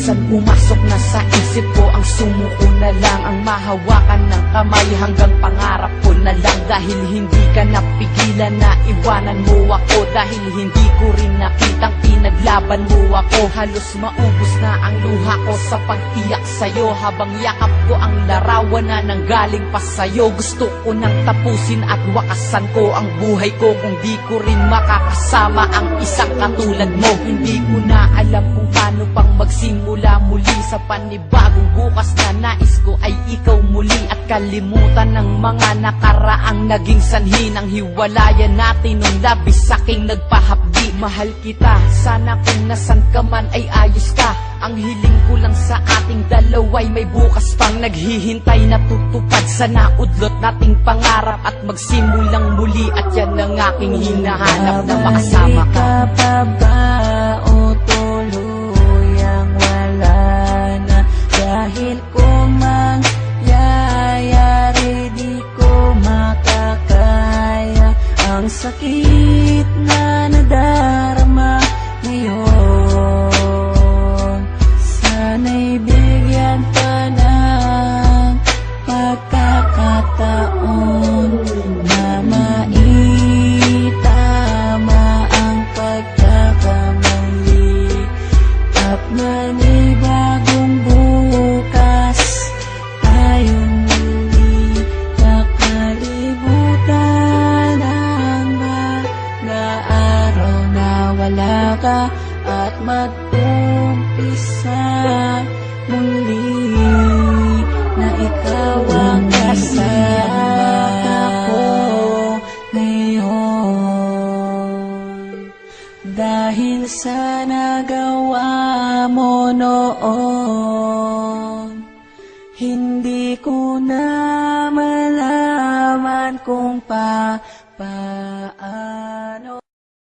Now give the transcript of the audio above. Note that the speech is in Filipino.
minsan pumasok na sa isip ko ang sumuko na lang, ang mahawakan ng kamay hanggang pangarap ko na lang. Dahil hindi ka napigilan na iwanan mo ako, dahil hindi ko rin nakitang pinaglaban mo ako. Halos maubos na ang luha ko sa pag-iyak sa'yo, habang yakap ko ang larawan na nanggaling pa sa'yo. Gusto ko nang tapusin at wakasan ko ang buhay ko kung di ko rin makakasama ang isang katulad mo. Hindi ko na alam kung paano pang magsimula muli sa panibagong bukas na nais ko ay ikaw muli, at kalimutan ng mga nakaraang naging sanhi ng hiwalayan natin nung labis saking nagpahapdi. Mahal kita, sana kung nasan ka man ay ayos ka. Ang hiling ko lang sa ating dalawa'y may bukas pang naghihintay na tutupad. Sana udlot nating pangarap at magsimulang muli, at yan ang aking hinahanap na makasama ka. Pa ba o tuluyang wala na? Dahil kung mangyayari di ko makakaya ang sakit na nadarama ngayon. Sana'y bigyan ka ng pagkakataon na maitama ang pagkakamali, at manibagong bukas tayong muli nakalimutan ang mga araw na wala ka, at mag-umpisa muli na ikaw ang kasama ko ngayon. Dahil sa nagawa mo noon,